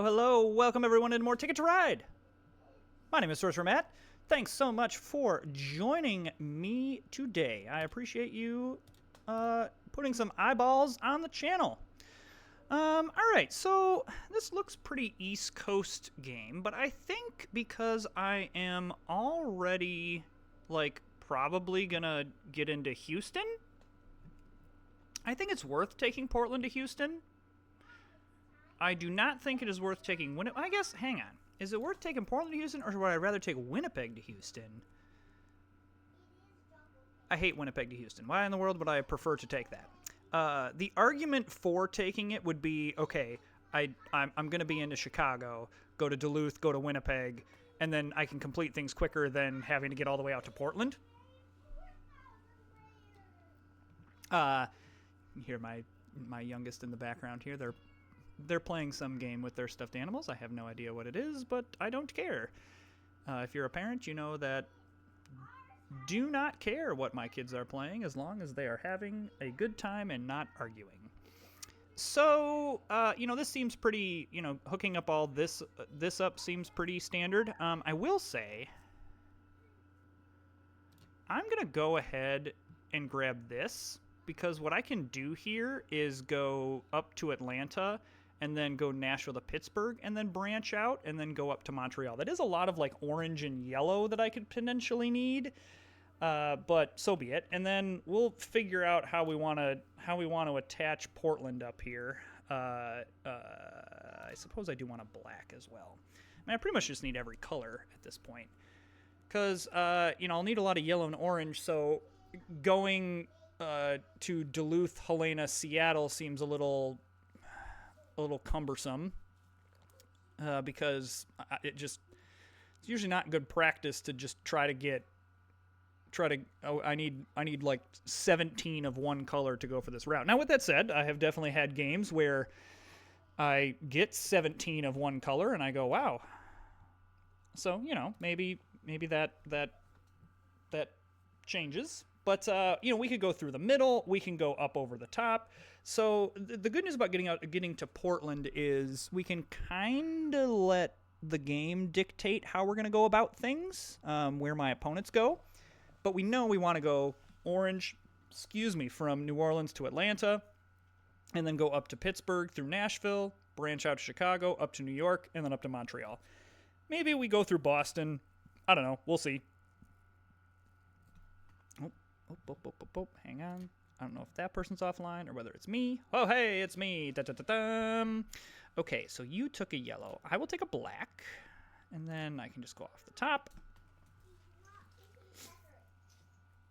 Hello, hello. Welcome everyone into more Ticket to Ride. My name is Sorcerer Matt. Thanks so much for joining me today. I appreciate you putting some eyeballs on the channel. Alright, so this looks pretty East Coast game, but I think because I am already, probably gonna get into Houston, I think it's worth taking Portland to Houston. I do not think it is worth taking Winnipeg. I guess, hang on. Is it worth taking Portland to Houston, or would I rather take Winnipeg to Houston? I hate Winnipeg to Houston. Why in the world would I prefer to take that? The argument for taking it would be, okay, I'm going to be into Chicago, go to Duluth, go to Winnipeg, and then I can complete things quicker than having to get all the way out to Portland. You hear my youngest in the background here. They're playing some game with their stuffed animals. I have no idea what it is, but I don't care. If you're a parent, you know that do not care what my kids are playing as long as they are having a good time and not arguing. So, this seems pretty, hooking up all this up seems pretty standard. I will say, I'm going to go ahead and grab this, because what I can do here is go up to Atlanta and then go Nashville to Pittsburgh, and then branch out, and then go up to Montreal. That is a lot of, orange and yellow that I could potentially need, but so be it. And then we'll figure out how we want to attach Portland up here. I suppose I do want a black as well. I pretty much just need every color at this point, because, I'll need a lot of yellow and orange, so going to Duluth, Helena, Seattle seems a little cumbersome, because it's usually not good practice to just I need like 17 of one color to go for this route. Now, with that said, I have definitely had games where I get 17 of one color and I go, wow. So, maybe that changes. But, we could go through the middle. We can go up over the top. So the good news about getting to Portland is we can kind of let the game dictate how we're going to go about things, where my opponents go. But we know we want to go orange, from New Orleans to Atlanta, and then go up to Pittsburgh through Nashville, branch out to Chicago, up to New York, and then up to Montreal. Maybe we go through Boston. I don't know. We'll see. Hang on. I don't know if that person's offline or whether it's me. Oh, hey, it's me. Da-da-da-dum. Okay, so you took a yellow. I will take a black, and then I can just go off the top.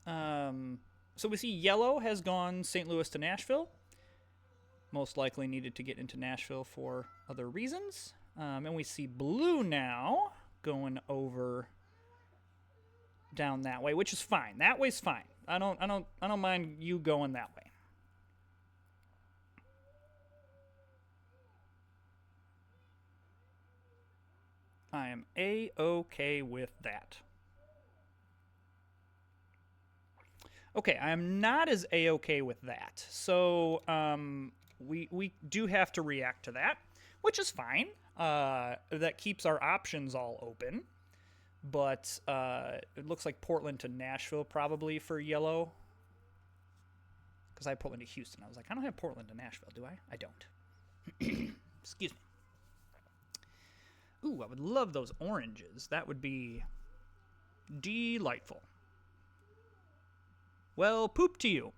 So we see yellow has gone St. Louis to Nashville. Most likely needed to get into Nashville for other reasons. And we see blue now going over down that way, which is fine. That way's fine. I don't mind you going that way. I am A-okay with that. Okay, I am not as A-okay with that. So we do have to react to that, which is fine. That keeps our options all open. But it looks like Portland to Nashville probably for yellow. Because I have Portland to Houston. I was like, I don't have Portland to Nashville, do I? I don't. Excuse me. Ooh, I would love those oranges. That would be delightful. Well, poop to you.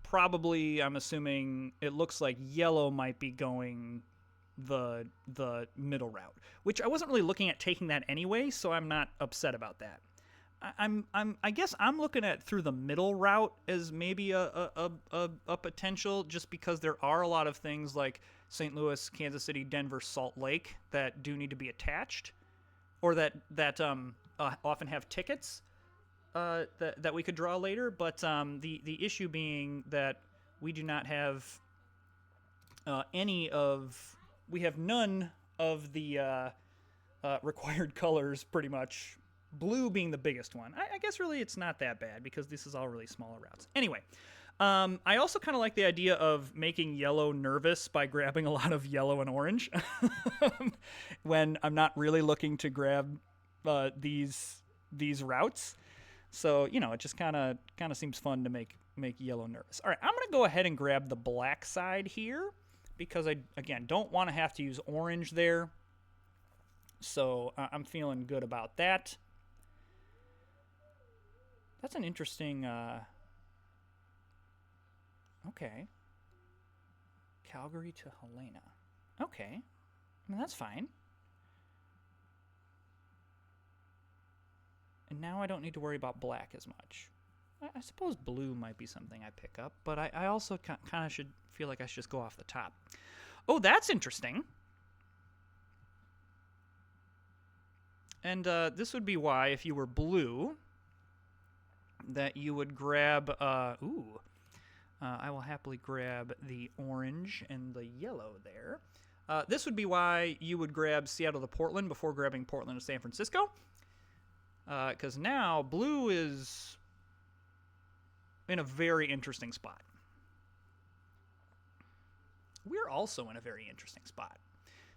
Probably, I'm assuming, it looks like yellow might be going the middle route, which I wasn't really looking at taking that anyway, so I'm not upset about that. I guess I'm looking at through the middle route as maybe a potential, just because there are a lot of things like St. Louis, Kansas City, Denver, Salt Lake that do need to be attached, or that often have tickets that we could draw later. But the issue being that we do not have we have none of the required colors, pretty much. Blue being the biggest one. I guess really it's not that bad, because this is all really smaller routes. Anyway, I also kind of like the idea of making yellow nervous by grabbing a lot of yellow and orange when I'm not really looking to grab these routes. So, it just kind of seems fun to make yellow nervous. All right, I'm going to go ahead and grab the black side here because I, again, don't want to have to use orange there. So I'm feeling good about that. That's an interesting... Okay. Calgary to Helena. Okay. I mean, that's fine. And now I don't need to worry about black as much. I suppose blue might be something I pick up, but I also kind of should feel like I should just go off the top. Oh, that's interesting. And this would be why, if you were blue, that you would grab... I will happily grab the orange and the yellow there. This would be why you would grab Seattle to Portland before grabbing Portland to San Francisco. Because now blue is in a very interesting spot. We're also in a very interesting spot.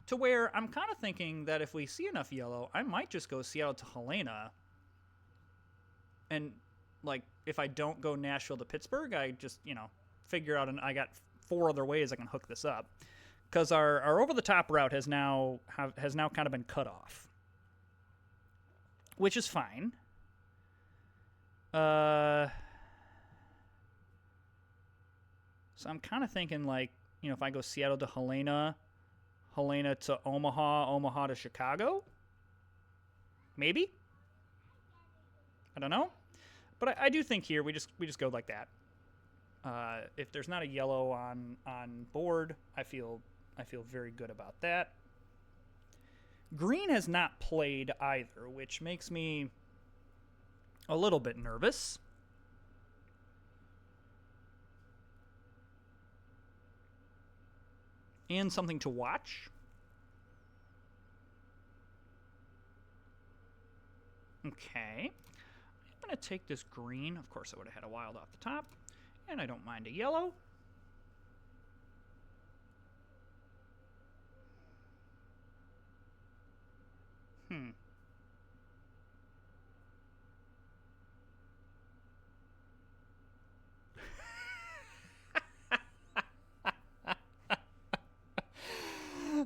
To where I'm kind of thinking that if we see enough yellow, I might just go Seattle to Helena. And, like, if I don't go Nashville to Pittsburgh, I just, figure out, and I got 4 other ways I can hook this up. Because our over-the-top route has now kind of been cut off. Which is fine. So I'm kind of thinking, like, if I go Seattle to Helena to Omaha to Chicago, maybe. I don't know, but I do think here we just go like that. If there's not a yellow on board, I feel very good about that. Green has not played either, which makes me a little bit nervous. And something to watch. Okay. I'm going to take this green. Of course, I would have had a wild off the top. And I don't mind a yellow.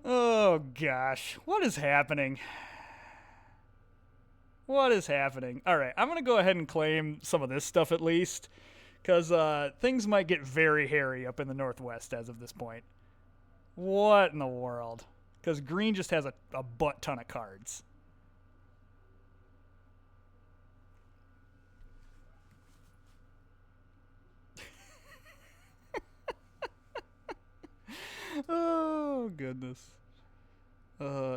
Oh, gosh. What is happening? What is happening? All right, I'm going to go ahead and claim some of this stuff at least, because things might get very hairy up in the Northwest as of this point. What in the world? Because green just has a butt ton of cards. Oh, goodness.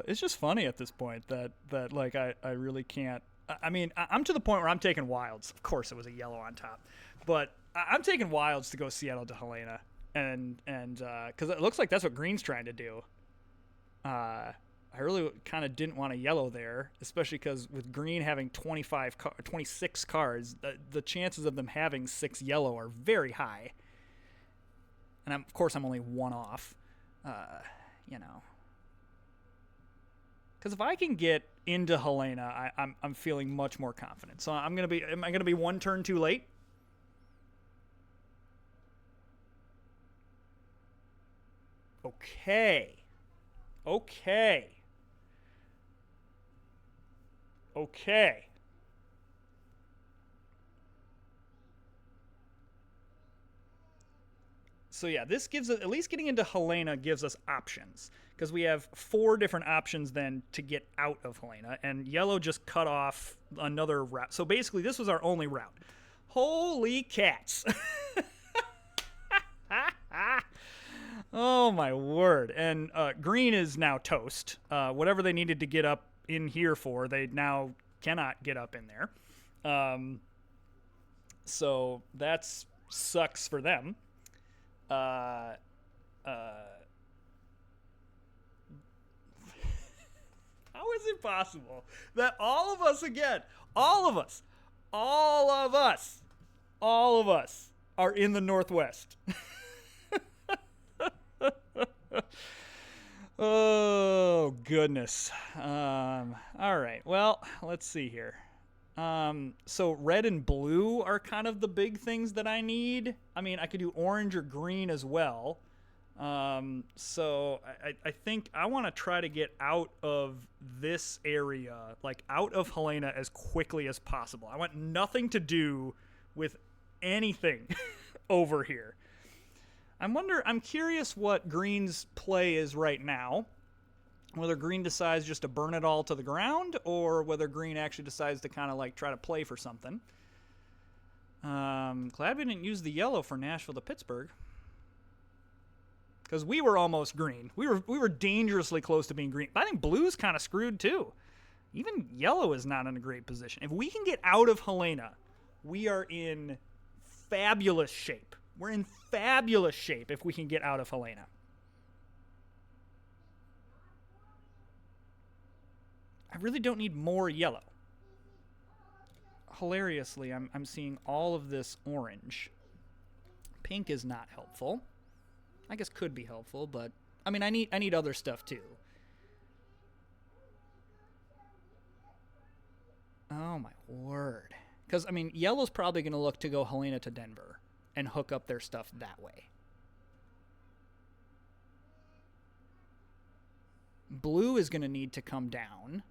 It's just funny at this point that like I really can't. I mean, I'm to the point where I'm taking wilds. Of course, it was a yellow on top, but I'm taking wilds to go Seattle to Helena, and because it looks like that's what green's trying to do. I really kind of didn't want a yellow there, especially because with green having 26 cards, the chances of them having 6 yellow are very high. And of course, I'm only 1 off. Because if I can get into Helena, I'm feeling much more confident. So am I gonna be 1 turn too late? Okay. So yeah, this gives us, at least getting into Helena gives us options, because we have 4 different options then to get out of Helena, and yellow just cut off another route. So basically this was our only route. Holy cats. Oh my word. And green is now toast. Whatever they needed to get up in here for, they now cannot get up in there. So that sucks for them. How is it possible that all of us, are in the Northwest. Oh, goodness. All right. Well, let's see here. So red and blue are kind of the big things that I need. I mean, I could do orange or green as well. So I think I want to try to get out of this area, like out of Helena as quickly as possible. I want nothing to do with anything over here. I'm curious what green's play is right now. Whether green decides just to burn it all to the ground, or whether green actually decides to kind of like try to play for something. Glad we didn't use the yellow for Nashville to Pittsburgh, because we were almost green. We were dangerously close to being green. But I think blue's kind of screwed too. Even yellow is not in a great position. If we can get out of Helena, we are in fabulous shape. We're in fabulous shape if we can get out of Helena. I really don't need more yellow. Hilariously, I'm seeing all of this orange. Pink is not helpful. I guess could be helpful, but I mean I need other stuff too. Oh my word. Because I mean yellow's probably going to look to go Helena to Denver and hook up their stuff that way. Blue is going to need to come down.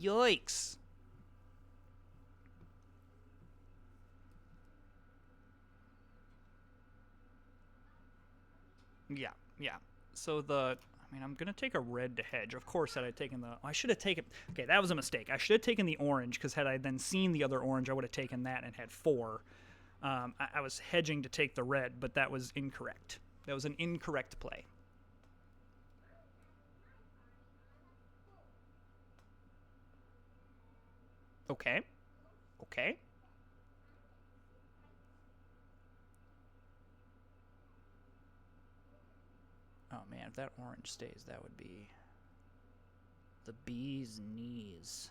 Yikes. Yeah. So I'm going to take a red to hedge. Of course, had I taken I should have taken... Okay, that was a mistake. I should have taken the orange, because had I then seen the other orange, I would have taken that and had 4. I was hedging to take the red, but that was incorrect. That was an incorrect play. Okay. Oh, man, if that orange stays, that would be the bee's knees.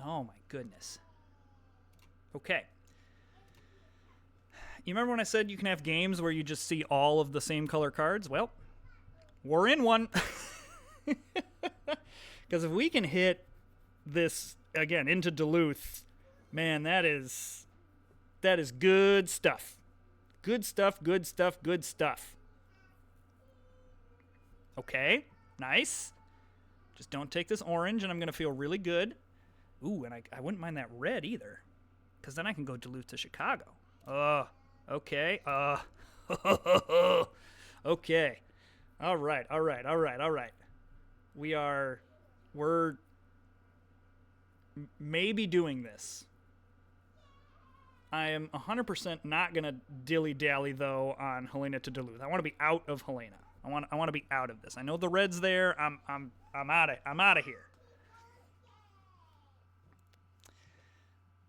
Oh, my goodness. Okay. You remember when I said you can have games where you just see all of the same color cards? Well, we're in one. Because if we can hit this, again, into Duluth, man, that is good stuff. Good stuff. Okay, nice. Just don't take this orange, and I'm going to feel really good. Ooh, and I wouldn't mind that red either, because then I can go Duluth to Chicago. Okay. Okay. All right. We're maybe doing this. I am 100% not going to dilly-dally, though, on Helena to Duluth. I want to be out of Helena. I want to be out of this. I know the red's there. I'm out of here.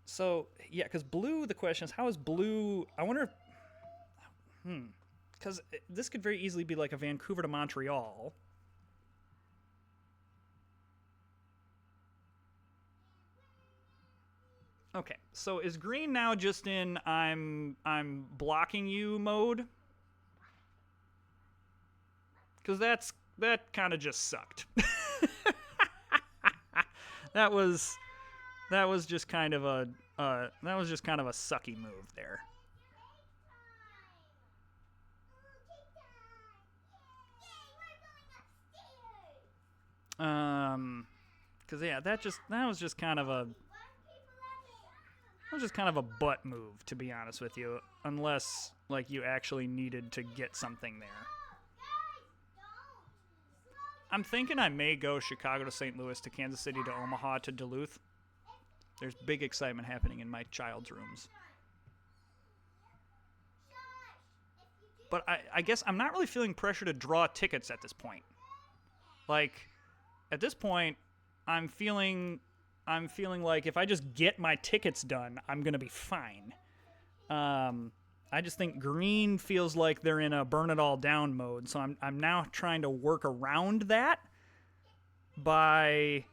So, yeah, because blue, the question is, how is blue... I wonder if... Because this could very easily be like a Vancouver to Montreal. Okay, so is green now just in I'm blocking you mode? Because that kind of just sucked. that was just kind of a sucky move there. Because yeah, that was just kind of a butt move, to be honest with you, unless like you actually needed to get something there. I'm thinking I may go Chicago to St. Louis to Kansas City to Omaha to Duluth. There's big excitement happening in my child's rooms. But I guess I'm not really feeling pressure to draw tickets at this point. Like, at this point, I'm feeling like if I just get my tickets done, I'm going to be fine. I just think green feels like they're in a burn it all down mode. So I'm now trying to work around that by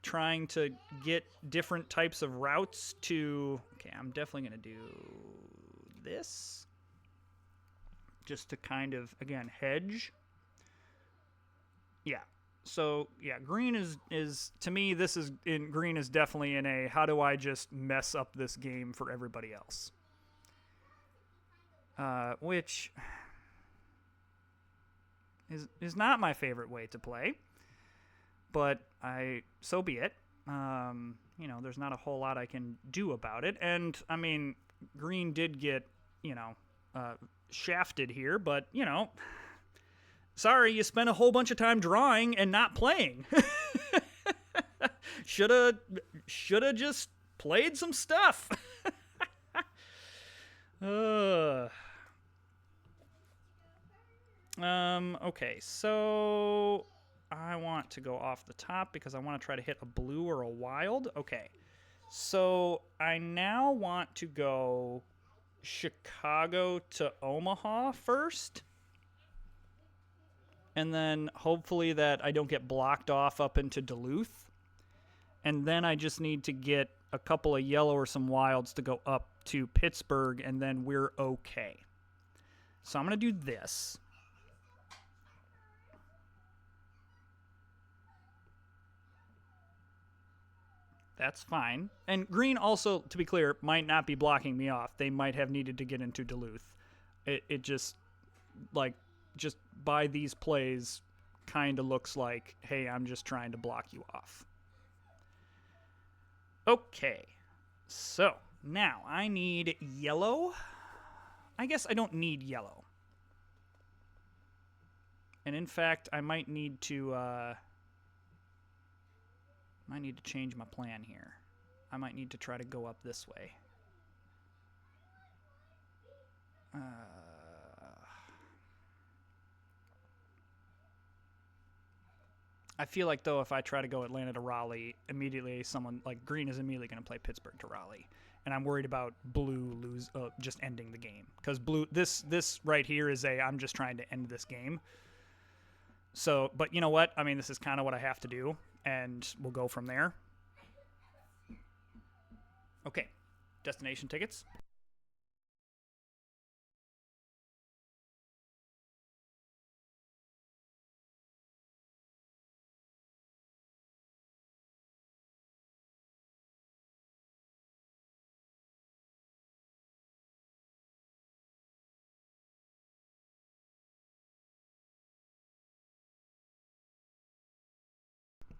trying to get different types of routes to... Okay, I'm definitely going to do this. Just to kind of, again, hedge. Yeah. So, yeah, green is to me, green is definitely in a, how do I just mess up this game for everybody else? Which is not my favorite way to play. But so be it. You know, there's not a whole lot I can do about it. And, I mean, green did get, you know, shafted here, but, you know, sorry, you spent a whole bunch of time drawing and not playing. Shoulda just played some stuff. Okay, so I want to go off the top because I want to try to hit a blue or a wild. Okay, so I now want to go Chicago to Omaha first. And then hopefully that I don't get blocked off up into Duluth. And then I just need to get a couple of yellow or some wilds to go up to Pittsburgh, and then we're okay. So I'm going to do this. That's fine. And green also, to be clear, might not be blocking me off. They might have needed to get into Duluth. It just, like, just by these plays kind of looks like, hey, I'm just trying to block you off. Okay. So, now I need yellow. I guess I don't need yellow. And in fact, I might need to change my plan here. I might need to try to go up this way. I feel like, though, if I try to go Atlanta to Raleigh, immediately someone like green is immediately going to play Pittsburgh to Raleigh. And I'm worried about blue just ending the game. Because blue, this right here is I'm just trying to end this game. So, but you know what? I mean, this is kind of what I have to do. And we'll go from there. Okay. Destination tickets.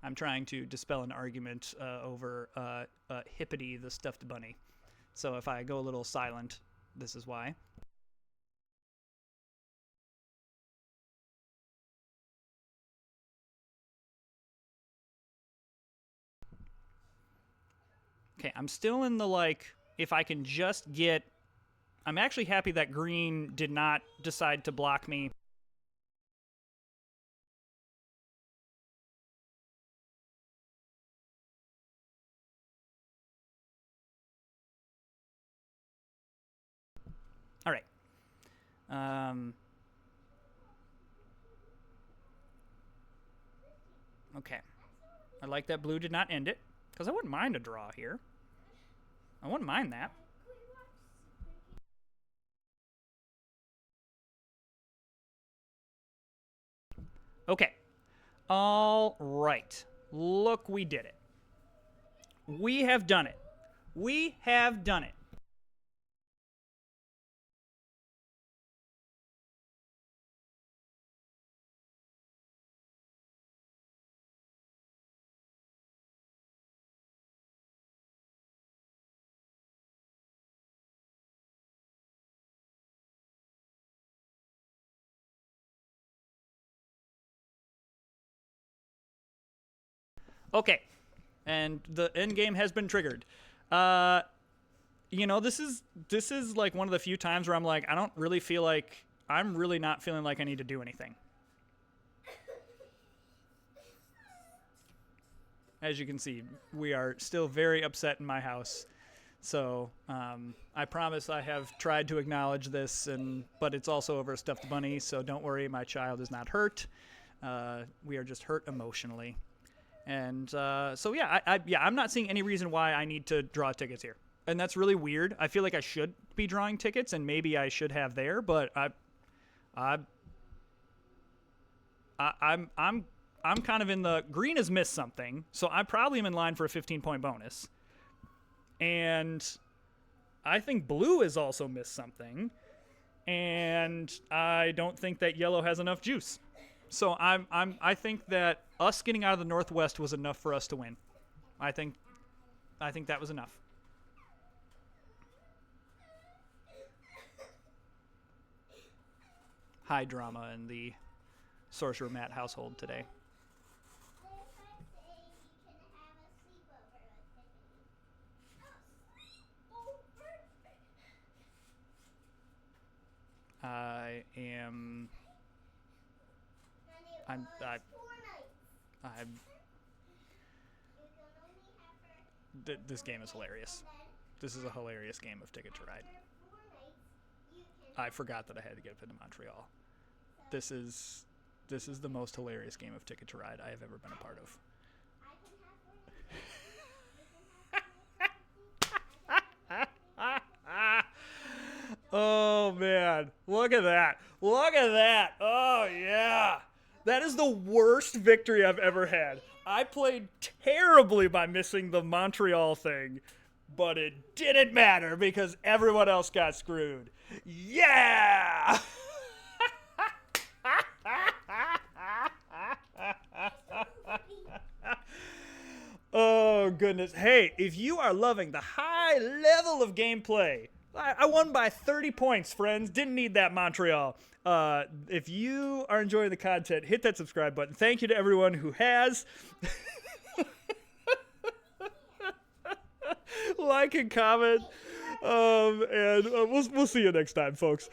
I'm trying to dispel an argument over Hippity, the stuffed bunny. So if I go a little silent, this is why. Okay, I'm still in the, like, if I can just get... I'm actually happy that green did not decide to block me. All right. Okay. I like that blue did not end it, because I wouldn't mind a draw here. I wouldn't mind that. Okay. All right. Look, we did it. We have done it. We have done it. Okay. And the end game has been triggered. You know, this is like one of the few times where I'm like, I don't really feel like... I'm really not feeling like I need to do anything. As you can see, we are still very upset in my house. So I promise I have tried to acknowledge this, but it's also over a stuffed bunny, so don't worry, my child is not hurt. We are just hurt emotionally. And so yeah, I'm not seeing any reason why I need to draw tickets here, and that's really weird. I feel like I should be drawing tickets, and maybe I should have there, but I'm kind of in the green has missed something, so I probably am in line for a 15-point bonus, and I think blue has also missed something, and I don't think that yellow has enough juice. So I think that us getting out of the Northwest was enough for us to win. I think that was enough. High drama in the Sorcerer Matt household today. I am. I'm. This game is hilarious. This is a hilarious game of Ticket to Ride. I forgot that I had to get up into Montreal. This is the most hilarious game of Ticket to Ride I have ever been a part of. Oh man, look at that. Look at that. Oh yeah. That is the worst victory I've ever had. I played terribly by missing the Montreal thing, but it didn't matter because everyone else got screwed. Yeah! Oh, goodness. Hey, if you are loving the high level of gameplay, I won by 30 points, friends. Didn't need that Montreal. If you are enjoying the content, hit that subscribe button. Thank you to everyone who has. Like and comment. And we'll see you next time, folks.